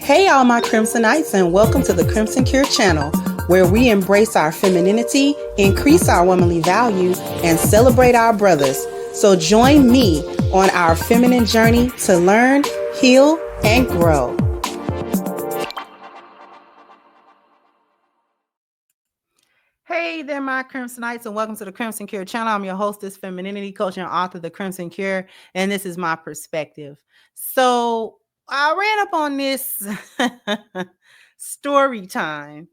Hey, all my Crimsonites, and welcome to the Crimson Cure channel, where we embrace our femininity, increase our womanly values, and celebrate our brothers. So join me on our feminine journey to learn, heal, and grow. Hey there, my Crimsonites, and welcome to the Crimson Cure channel. I'm your hostess, femininity coach, and author of The Crimson Cure, and this is my perspective. So I ran up on this story time.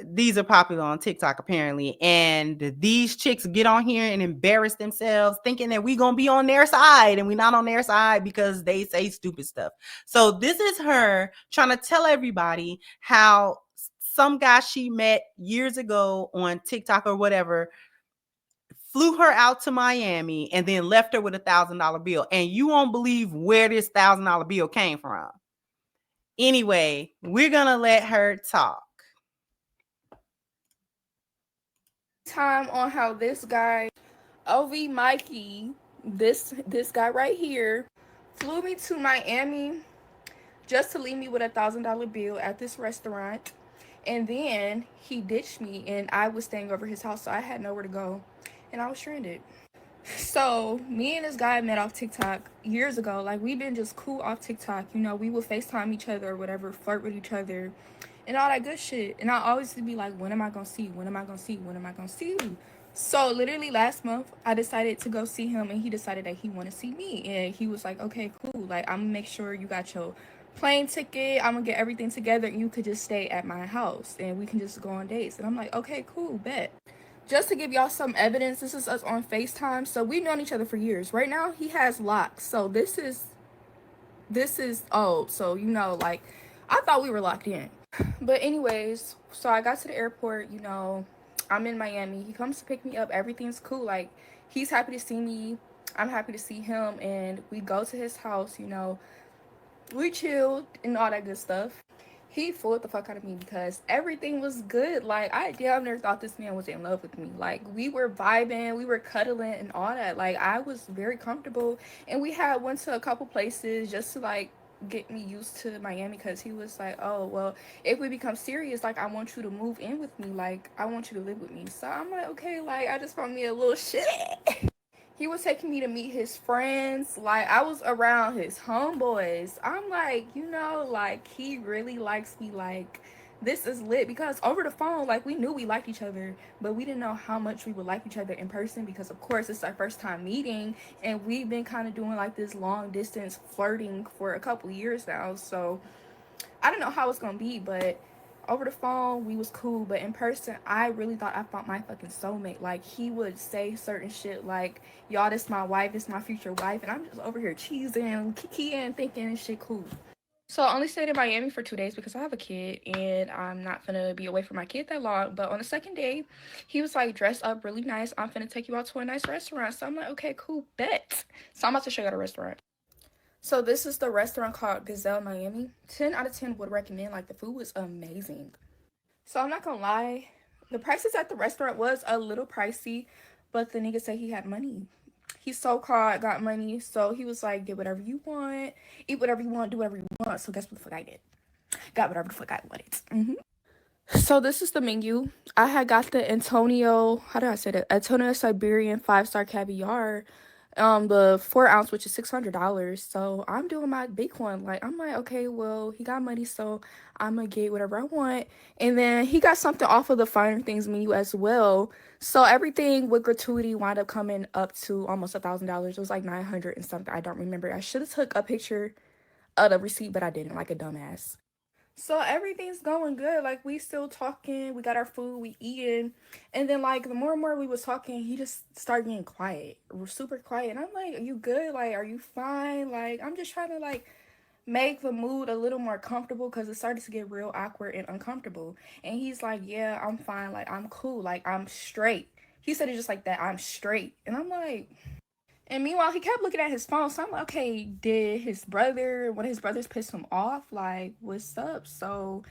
These are popular on TikTok apparently, and these chicks get on here and embarrass themselves thinking that we gonna be on their side, and we're not on their side because they say stupid stuff. So this is her trying to tell everybody how some guy she met years ago on TikTok or whatever flew her out to Miami and then left her with $1,000 bill, and you won't believe where this $1,000 bill came from. Anyway, we're gonna let her talk. Time on how this guy, OV Mikey, this guy right here, flew me to Miami just to leave me with $1,000 bill at this restaurant, and then he ditched me, and I was staying over his house, so I had nowhere to go, and I was stranded. So me and this guy met off TikTok years ago. Like, we've been just cool off TikTok, you know. We would FaceTime each other or whatever, flirt with each other and all that good shit. And I always would be like, when am I gonna see you? When am I gonna see you? When am I gonna see you? So literally last month I decided to go see him, and he decided that he wanted to see me, and he was like, okay, cool, like, I'm gonna make sure you got your plane ticket, I'm gonna get everything together, and you could just stay at my house and we can just go on dates. And I'm like, okay, cool, bet. Just to give y'all some evidence, this is us on FaceTime. So we've known each other for years. Right now he has locks, so this is old. So, you know, like, I thought we were locked in. But anyways, so I got to the airport, you know, I'm in Miami. He comes to pick me up. Everything's cool. Like, he's happy to see me. I'm happy to see him. And we go to his house, you know. We chilled and all that good stuff. He fooled the fuck out of me because everything was good. Like, I damn near thought this man was in love with me. Like, we were vibing, we were cuddling and all that. Like, I was very comfortable. And we had went to a couple places just to, like, get me used to Miami, because he was like, oh, well, if we become serious, like, I want you to move in with me, like, I want you to live with me. So I'm like, okay, like, I just want me a little shit. He was taking me to meet his friends. Like, I was around his homeboys. I'm like, you know, like, he really likes me. Like, this is lit. Because over the phone, like, we knew we liked each other, but we didn't know how much we would like each other in person, because of course it's our first time meeting, and we've been kind of doing like this long distance flirting for a couple years now. So I don't know how it's gonna be, but over the phone we was cool, but in person I really thought I found my fucking soulmate. Like, he would say certain shit like, y'all, this my wife, this my future wife, and I'm just over here cheesing, kikiing, thinking shit cool. So I only stayed in Miami for 2 days because I have a kid and I'm not gonna be away from my kid that long. But on the second day, he was like, dressed up really nice, I'm finna take you out to a nice restaurant. So I'm like, okay, cool, bet. So I'm about to show you the restaurant. So this is the restaurant called Gazelle Miami. 10 out of 10 would recommend. Like, the food was amazing. So I'm not gonna lie, the prices at the restaurant was a little pricey, but the nigga said he had money. He so called got money, so he was like, get whatever you want, eat whatever you want, do whatever you want. So guess what the fuck I did? Got whatever the fuck I wanted. So this is the menu. I had got the Antonio, how did I say that? Antonio Siberian 5-star caviar, the 4 ounce, which is $600. So I'm doing my big one. Like, I'm like, okay, well, he got money, so I'm gonna get whatever I want. And then he got something off of the finer things menu as well. So everything with gratuity wound up coming up to almost $1,000. It was like 900 and something. I don't remember. I should have took a picture of the receipt, but I didn't, like a dumbass. So everything's going good. Like, we still talking. We got our food. We eating. And then, like, the more and more we was talking, he just started getting quiet. We're super quiet. And I'm like, are you good? Like, are you fine? Like, I'm just trying to, like, make the mood a little more comfortable, because it started to get real awkward and uncomfortable. And he's like, yeah, I'm fine. Like, I'm cool. Like, I'm straight. He said it just like that. I'm straight. And I'm like, and meanwhile, he kept looking at his phone. So I'm like, okay, did one of his brothers piss him off? Like, what's up? So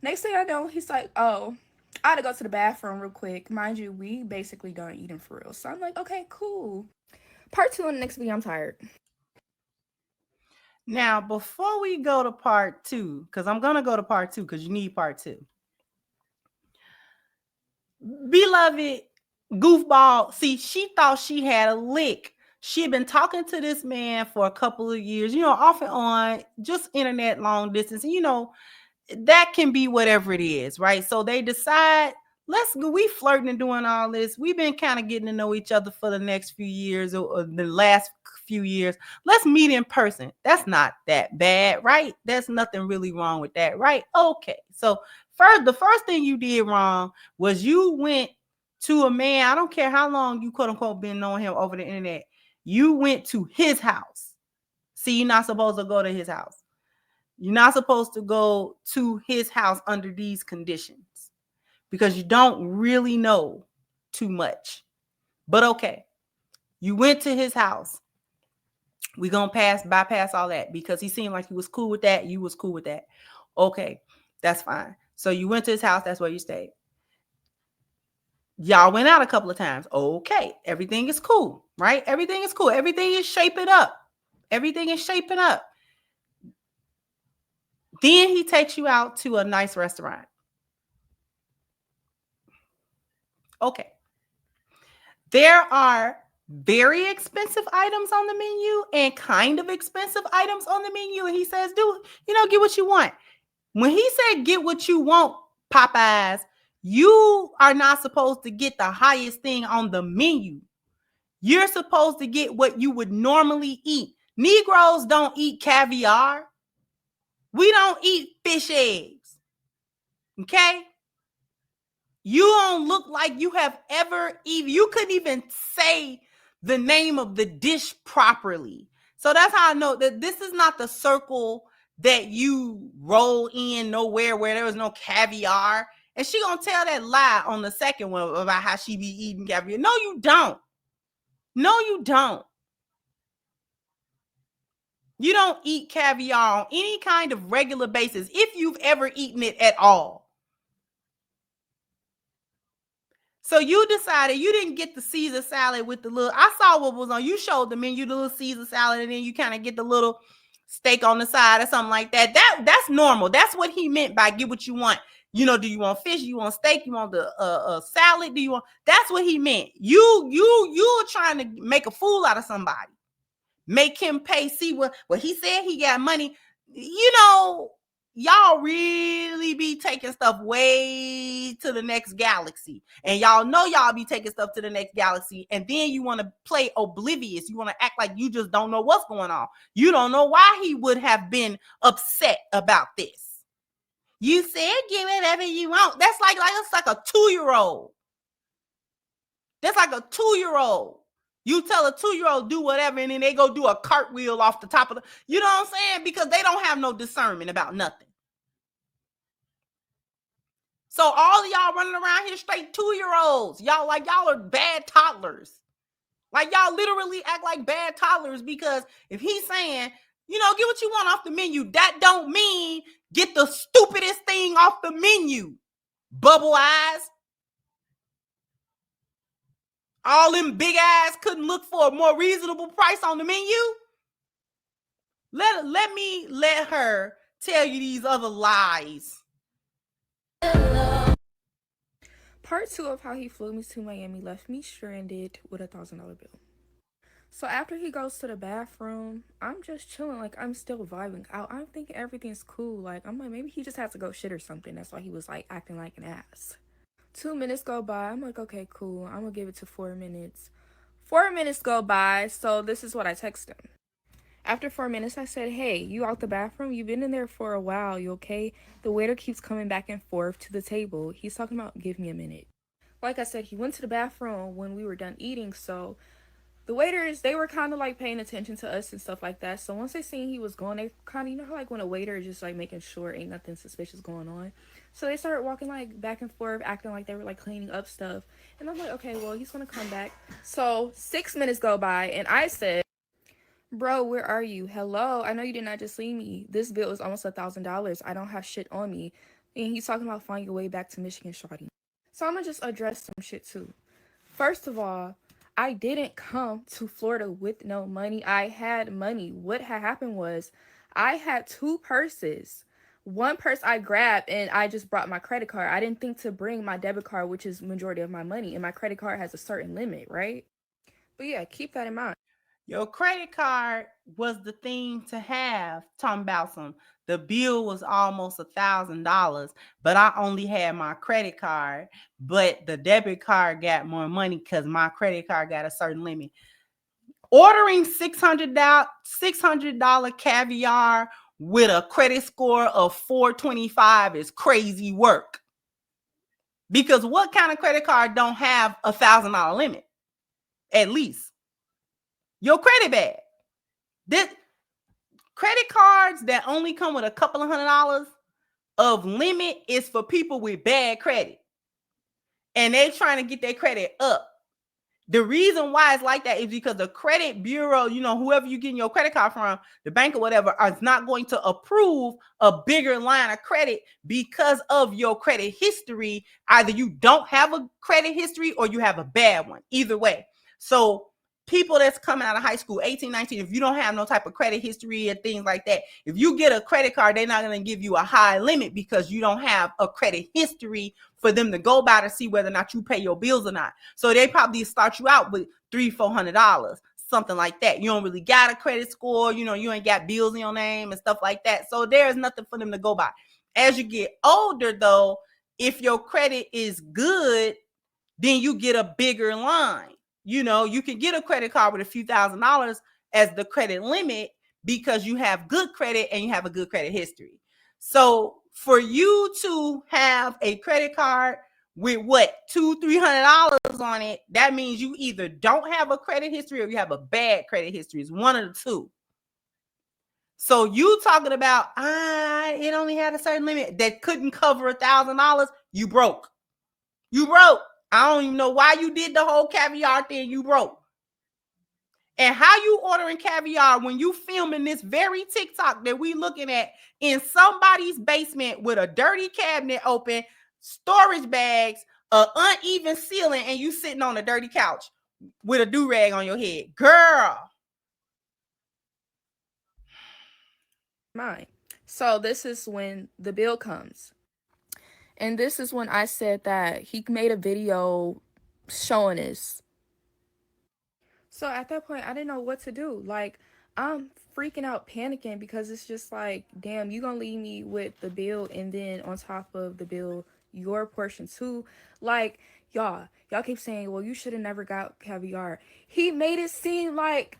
next thing I know, he's like, oh, I had to go to the bathroom real quick. Mind you, we basically done eating for real. So I'm like, okay, cool. Part 2 in the next video. I'm tired. Now, before we go to part two, because I'm going to go to part two because you need part two. Beloved goofball, see, she thought she had a lick. She had been talking to this man for a couple of years, off and on, just internet long distance. And, that can be whatever it is, right? So they decide, let's go. We flirting and doing all this. We've been kind of getting to know each other for the next few years or the last few years. Let's meet in person. That's not that bad, right? There's nothing really wrong with that, right? Okay. So the first thing you did wrong was you went to a man. I don't care how long you quote unquote been knowing him over the internet. You went to his house. See, you're not supposed to go to his house. You're not supposed to go to his house under these conditions because you don't really know too much. But okay, you went to his house. We're going to bypass all that because he seemed like he was cool with that. You was cool with that. Okay, that's fine. So you went to his house. That's where you stayed. Y'all went out a couple of times. Okay, everything is cool, right? Everything is cool. Everything is shaping up. Everything is shaping up. Then he takes you out to a nice restaurant. Okay. There are very expensive items on the menu and kind of expensive items on the menu. And he says, get what you want. When he said, get what you want, Popeyes, you are not supposed to get the highest thing on the menu. You're supposed to get what you would normally eat. Negroes don't eat caviar. We don't eat fish eggs. Okay? You don't look like you have ever even, you couldn't even say the name of the dish properly. So that's how I know that this is not the circle that you roll in nowhere where there was no caviar. And she gonna tell that lie on the second one about how she be eating caviar. No, you don't. No, you don't. You don't eat caviar on any kind of regular basis if you've ever eaten it at all. So you decided you didn't get the Caesar salad with the little, I saw what was on, you showed the menu, the little Caesar salad, and then you kind of get the little steak on the side or something like that. That's normal. That's what he meant by get what you want. Do you want fish? You want steak? You want the salad? Do you want, that's what he meant. You're trying to make a fool out of somebody. Make him pay. See what he said, he got money. Y'all really be taking stuff way to the next galaxy. And y'all know y'all be taking stuff to the next galaxy. And then you want to play oblivious. You want to act like you just don't know what's going on. You don't know why he would have been upset about this. You said give whatever you want. That's like it's like a 2-year-old. That's like a 2-year-old. You tell a 2-year-old do whatever, and then they go do a cartwheel off the top of the, you know what I'm saying? Because they don't have no discernment about nothing. So all of y'all running around here straight 2-year-olds. Y'all are bad toddlers. Like y'all literally act like bad toddlers because if he's saying, get what you want off the menu, that don't mean get the stupidest thing off the menu. Bubble eyes. All them big eyes couldn't look for a more reasonable price on the menu. Let her tell you these other lies. Part 2 of how he flew me to Miami left me stranded with a $1,000 bill. So after he goes to the bathroom, I'm just chilling, like I'm still vibing out. I'm thinking everything's cool. Like I'm like, maybe he just has to go shit or something. That's why he was like acting like an ass. 2 minutes go by. I'm like, okay, cool. I'm gonna give it to 4 minutes. 4 minutes go by. So this is what I text him. After 4 minutes, I said, hey, you out the bathroom? You've been in there for a while. You okay? The waiter keeps coming back and forth to the table. He's talking about give me a minute. Like I said, he went to the bathroom when we were done eating. So the waiters, they were kind of like paying attention to us and stuff like that. So once they seen he was going, they kind of, how like when a waiter is just like making sure ain't nothing suspicious going on. So they started walking like back and forth, acting like they were like cleaning up stuff. And I'm like, okay, well, he's going to come back. So 6 minutes go by and I said, bro, where are you? Hello, I know you did not just leave me. This bill is almost $1,000. I don't have shit on me. And he's talking about finding your way back to Michigan, shawty. So I'm going to just address some shit too. First of all, I didn't come to Florida with no money. I had money. What had happened was I had two purses. One purse I grabbed and I just brought my credit card. I didn't think to bring my debit card, which is majority of my money, and my credit card has a certain limit, right? But yeah, keep that in mind. Your credit card was the thing to have. Talking about some, the bill was almost $1,000, but I only had my credit card, but the debit card got more money because my credit card got a certain limit. Ordering $600 caviar with a credit score of 425 is crazy work. Because what kind of credit card don't have $1,000 limit? At least your credit bad. This credit cards that only come with a couple of $100 of limit is for people with bad credit, and they trying to get their credit up. The reason why it's like that is because the credit bureau, whoever you getting your credit card from, the bank or whatever, is not going to approve a bigger line of credit because of your credit history. Either you don't have a credit history or you have a bad one. Either way. So people that's coming out of high school, 18, 19, if you don't have no type of credit history and things like that, if you get a credit card, they're not going to give you a high limit because you don't have a credit history for them to go by to see whether or not you pay your bills or not. So they probably start you out with $300-$400, something like that. You don't really got a credit score, you ain't got bills in your name and stuff like that. So there's nothing for them to go by. As you get older, though, if your credit is good, then you get a bigger line. You can get a credit card with a few $1,000s as the credit limit because you have good credit and you have a good credit history. So for you to have a credit card with $200-$300 on it, that means you either don't have a credit history or you have a bad credit history. It's one of the two. So you talking about it only had a certain limit that couldn't cover $1,000. You broke. I don't even know why you did the whole caviar thing. You broke. And how you ordering caviar when you filming this very TikTok that we looking at in somebody's basement with a dirty cabinet open, storage bags, uneven ceiling, and you sitting on a dirty couch with a do-rag on your head. Girl. Mine. So this is when the bill comes. And this is when I said that he made a video showing this. So at that point, I didn't know what to do. Like, I'm freaking out, panicking because it's just like, damn, you gonna leave me with the bill and then on top of the bill, your portion too. Like, y'all keep saying, well, you should have never got caviar. He made it seem like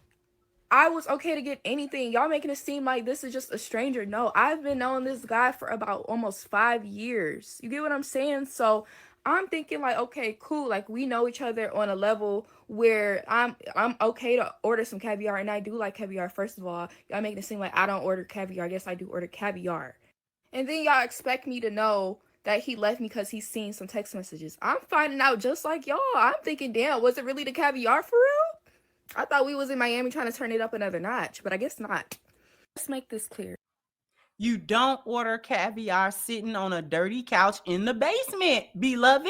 I was okay to get anything. Y'all making it seem like this is just a stranger. No, I've been knowing this guy for about almost 5 years. You get what I'm saying? So I'm thinking like, okay, cool. Like we know each other on a level where I'm okay to order some caviar, and I do like caviar. First of all, y'all making it seem like I don't order caviar. I guess I do order caviar. And then y'all expect me to know that he left me because he's seen some text messages. I'm finding out just like y'all. I'm thinking, damn, was it really the caviar for real? I thought we was in Miami trying to turn it up another notch, but I guess not. Let's make this clear. You don't order caviar sitting on a dirty couch in the basement, beloved.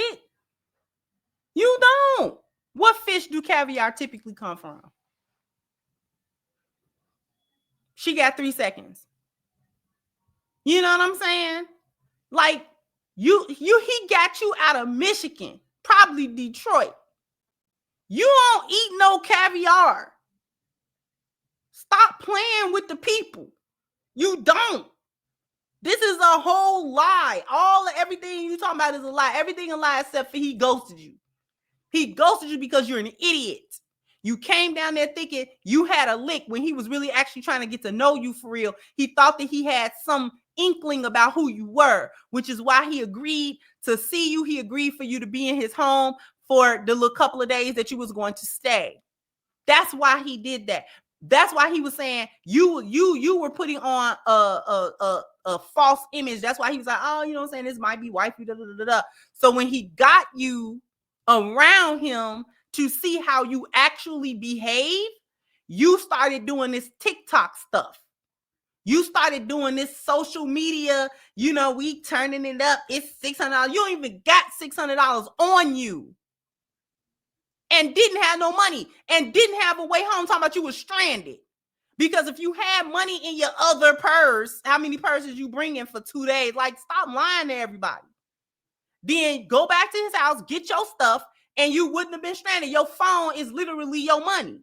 You don't. What fish do caviar typically come from? She got 3 seconds. You know what I'm saying? Like he got you out of Michigan, probably Detroit. You don't eat no caviar. Stop playing with the people. You don't. This is a whole lie. Everything you talking about is a lie. Everything a lie except for he ghosted you. He ghosted you because you're an idiot. You came down there thinking you had a lick when he was really actually trying to get to know you for real. He thought that he had some inkling about who you were, which is why he agreed to see you. He agreed for you to be in his home for the little couple of days that you was going to stay. That's why he did that. That's why he was saying you were putting on a false image. That's why he was like, oh, you know what I'm saying? This might be wifey. Da, da, da, da. So when he got you around him to see how you actually behave, you started doing this TikTok stuff. You started doing this social media, we turning it up. It's $600. You don't even got $600 on you. and didn't have no money and didn't have a way home, talking about you was stranded. Because if you had money in your other purse, how many purses you bring in for 2 days? Like, stop lying to everybody. Then go back to his house, get your stuff, and you wouldn't have been stranded. Your phone is literally your money.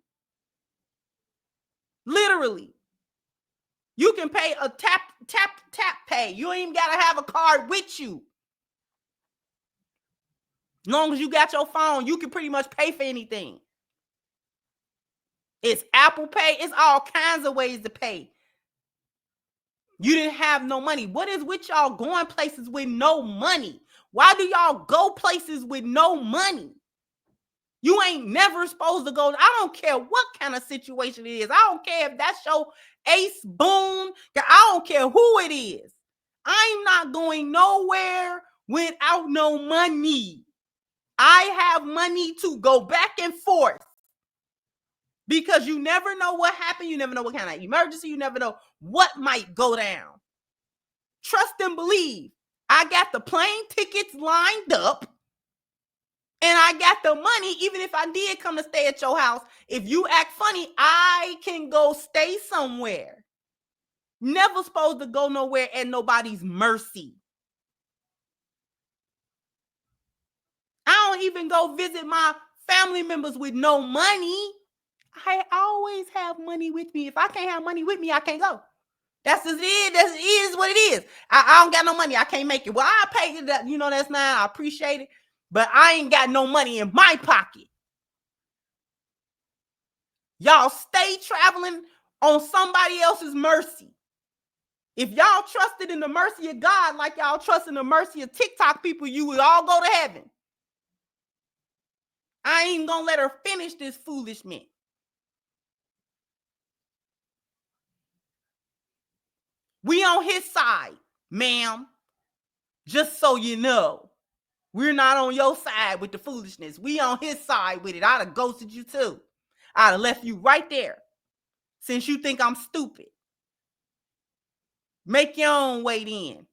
Literally. You can pay a tap pay. You ain't even got to have a card with you. As long as you got your phone, you can pretty much pay for anything. It's Apple Pay. It's all kinds of ways to pay. You didn't have no money. What is with y'all going places with no money? Why do y'all go places with no money? You ain't never supposed to go. I don't care what kind of situation it is. I don't care if that's your ace boon. I don't care who it is. I'm not going nowhere without no money. I have money to go back and forth. Because you never know what happened. You never know what kind of emergency. You never know what might go down. Trust and believe. I got the plane tickets lined up. And I got the money. Even if I did come to stay at your house, if you act funny, I can go stay somewhere. Never supposed to go nowhere at nobody's mercy. I don't even go visit my family members with no money. I always have money with me. If I can't have money with me, I can't go. That's just it. That is what it is. I don't got no money. I can't make it. Well, I pay you that. You know, that's nice. I appreciate it. But I ain't got no money in my pocket. Y'all stay traveling on somebody else's mercy. If y'all trusted in the mercy of God like y'all trust in the mercy of TikTok people, you would all go to heaven. I ain't gonna let her finish this foolishness. We on his side, ma'am. Just so you know, we're not on your side with the foolishness. We on his side with it. I'd have ghosted you too. I'd have left you right there since you think I'm stupid. Make your own way in.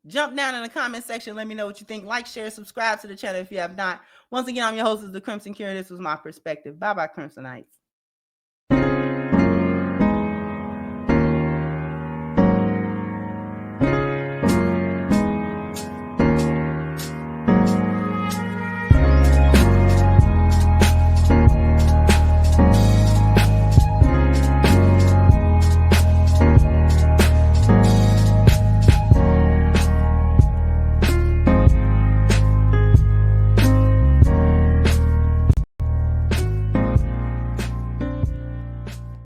Jump down in the comment section. Let me know what you think. Like, share, subscribe to the channel if you have not. Once again, I'm your host, The Crimson Cure. This was my perspective. Bye-bye, Crimsonites.